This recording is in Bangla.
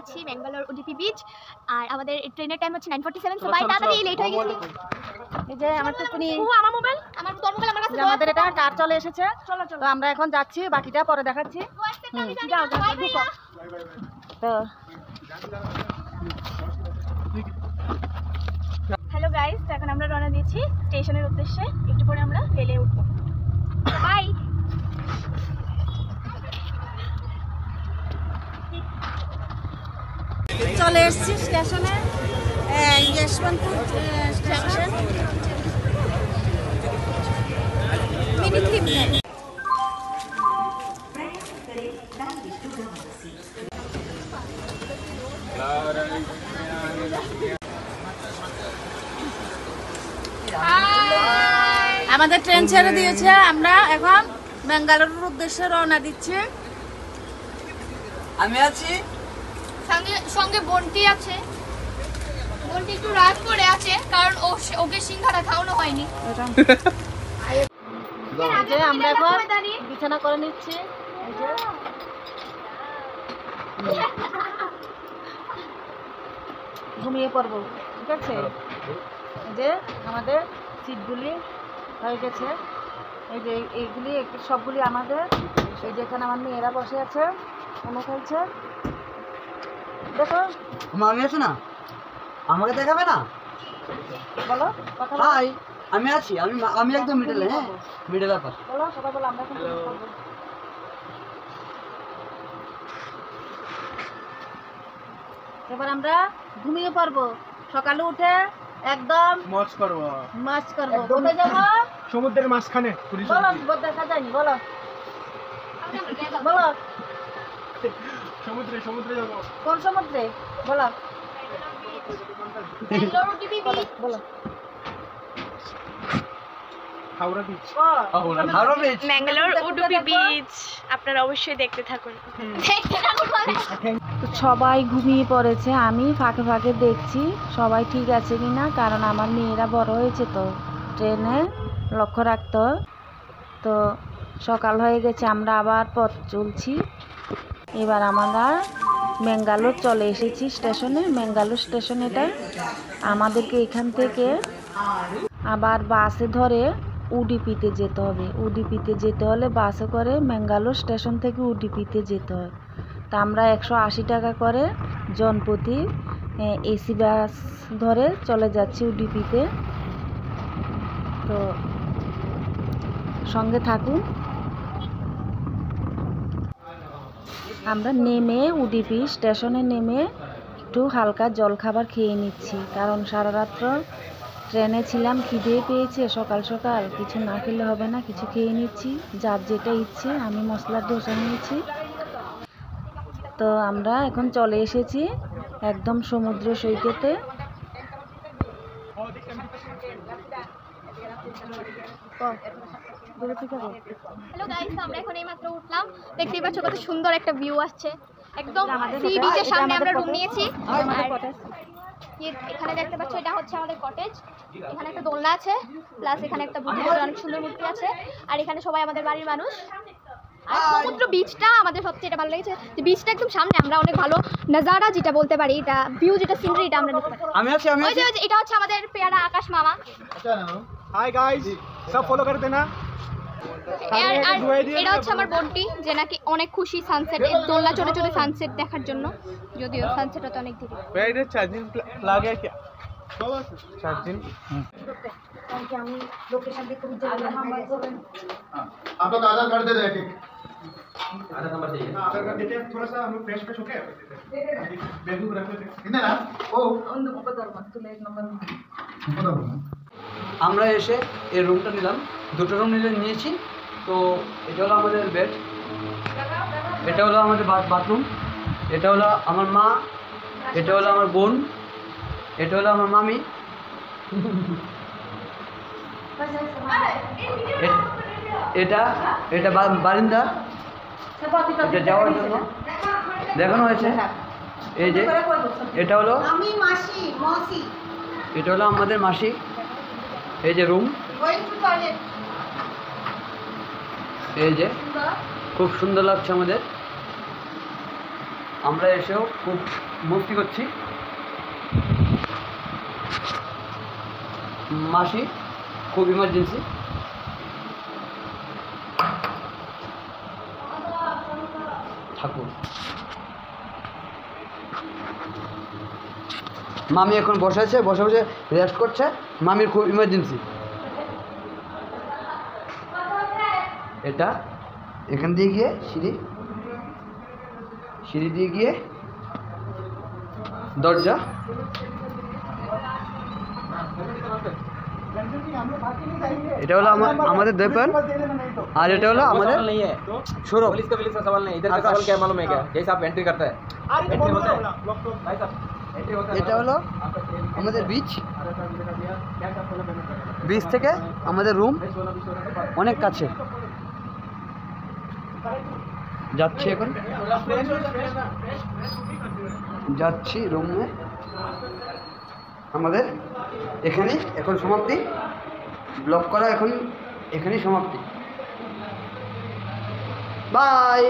যাচ্ছি ব্যাঙ্গালোর উডুপি বিচ। আর আমাদের ট্রেনের টাইম হচ্ছে 9:47। সো বাই, তাড়াতাড়ি লেট হয়ে গেছে। এই যে আমার টুকুনি, আমার মোবাইল, তোর মোবাইল আমার কাছে। আমাদের এটা কার চলে এসেছে। চলো তো আমরা এখন যাচ্ছি, বাকিটা পরে দেখাচ্ছি। যাও যাও ঢুকো। তো হ্যালো গাইস, এখন আমরা রওনা দিয়েছি স্টেশনের উদ্দেশ্যে। একটু পরে আমরা রেলে উঠবো। বাই। চলে এসেছি স্টেশনে, যশবন্তপুর স্টেশন। আমাদের ট্রেন ছেড়ে দিয়েছে, আমরা এখন বেঙ্গালুরুর উদ্দেশ্যে রওনা দিচ্ছি। আমি আছি সঙ্গে বন্টি আছে। বন্টি একটু রাগ করে আছে কারণ ওকে সিংহারা খাওয়ানো হয়নি। যে আমরা এখন বিছানা করে নিচ্ছি। ঘুমিয়ে পড়বো, ঠিক আছে। এই যে আমাদের সিটগুলি হয়ে গেছে। এই যে এইগুলি সবগুলি আমাদের। এই যে এখানে আমার মেয়েরা বসে আছে, মনে খেলছে। দেখো আমি আছি না, আমাকে দেখাবে না? বলো কথা বলো। হাই, আমি আছি। আমি একদম মিডলে। হ্যাঁ, মিডল আপার। বলো সবাই বলো। আমরা এখন এবার আমরা ঘুমিয়ে পড়বো। সকালে উঠে একদম মজ করবো। কোথায় যাবো? সমুদ্রের মাঝখানে। বলো, দেখা যায়নি। বলো বলো। সমুদ্রে যাবো। কোন সমুদ্রে? বলো বলো। Howrah beach. Howrah beach, Bangalore Udupi beach. আপনারা অবশ্যই দেখতে থাকুন। সবাই ঘুমিয়ে পড়েছে, আমি ফাঁকে ফাঁকে দেখছি সবাই ঠিক আছে কিনা, কারণ আমার মেয়েরা বড় হয়েছে তো ট্রেনে লক্ষ্য রাখতে হয়। তো সকাল হয়ে গেছে, আমরা আবার পথ চলছি। এবার আমরা ব্যাঙ্গালোর চলে এসেছি স্টেশনে। ব্যাঙ্গালোর স্টেশন এটা। আমাদেরকে এখান থেকে আবার বাসে ধরে উডুপিতে যেতে হবে। উডুপিতে যেতে হলে বাসে করে ব্যাঙ্গালোর স্টেশন থেকে উডুপিতে যেতে হয়। তা আমরা 180 টাকা করে জনপ্রতি এসি বাস ধরে চলে যাচ্ছি উডুপিতে। তো সঙ্গে থাকুন। আমরা নেমে উডুপি স্টেশনে নেমে একটু হালকা জলখাবার খেয়ে নিচ্ছি, কারণ সারা রাত্র ট্রেনে ছিলাম, খিদে পেয়েছে। সকাল সকাল কিছু না খেলে হবে না, কিছু খেয়ে নিচ্ছি যার যেটা ইচ্ছে। আমি মশলার ধোসা নিয়েছি। তো আমরা এখন চলে এসেছি একদম সমুদ্র সৈকতে। হ্যালো গাইস, আমরা এখন এইমাত্র উঠলাম। দেখতেই পাচ্ছ কত সুন্দর একটা ভিউ আসছে। একদম সি বিচের সামনে আমরা রুম নিয়েছি। এখানে দেখতে পাচ্ছ এটা হচ্ছে আমাদের কটেজ। এখানে একটা দোলনা আছে, প্লাস এখানে একটা বুদ্ধের অনেক সুন্দর মূর্তি আছে। আর এখানে সবাই আমাদের বাড়ির মানুষ। আর সমুদ্র বিচটা আমাদের সবচেয়ে এটা ভালো লেগেছে যে বিচটা একদম সামনে। আমরা অনেক ভালো নাজারা যেটা বলতে পারি, এটা ভিউ যেটা সিনারি এটা আমরা নিতে পারি। আমি আছি। ওই যে এটা হচ্ছে আমাদের পেয়ারা আকাশ মামা। হাই গাইস, সব ফলো করে দেনা। আর এটা হচ্ছে আমার বন্টি, যে নাকি অনেক খুশি সানসেট, দোলনা চড়ে চড়ে সানসেট দেখার জন্য। যদিও সানসেট হতে অনেক দেরি। मेरा चार्जिंग प्लग है क्या? चार्जिंग। আমি লোকেশন দেখতে বুঝতে পারলাম। आप लोग आधार कार्ड दे दो एक। आधार नंबर चाहिए। आधार कार्ड देते हैं थोड़ा सा, हम लोग फ्रेश फ्रेश होके बैग रख लेते हैं। कितना ना ओ আমরা এসে এই রুমটা নিলাম। দুটো রুম নিয়েছি। তো এটা হলো আমাদের বেড, এটা হলো আমাদের বাথরুম, এটা হলো আমার মা, এটা হলো আমার বোন, এটা হলো আমার মামি, এটা এটা বারিন্দা, এটা যাওয়ার জন্য দেখানো হয়েছে। এই যে এটা হলো এটা হলো আমাদের মাসি। এই যে রুম, এই যে খুব সুন্দর লাগছে আমাদের। আমরা এসেও খুব মস্তি করছি। মাসি খুব ইমার্জেন্সি। ঠাকুর মামি এখন বসে আছে, বসে বসে রেস্ট করছে। মামির খুব ইমার্জেন্সি। এটা এখান দিয়ে গিয়ে সিঁড়ি দিয়ে গিয়ে দরজা। এটা হলো আমাদের দ্বীপন, আর এটা হলো আমাদের সৌরভ। पुलिस का सवाल नहीं, इधर का सवाल क्या है मालूम है क्या? जैसे आप एंट्री करते हैं, एंट्री होता है भाई साहब, एंट्री होता है। এটা হলো আমাদের বিচ থেকে আমাদের রুম অনেক কাছে। যাচ্ছি এখন, যাচ্ছি রুমে। আমাদের এখানেই এখন সমাপ্তি। ব্লগ করা এখন এখানেই সমাপ্তি। বাই।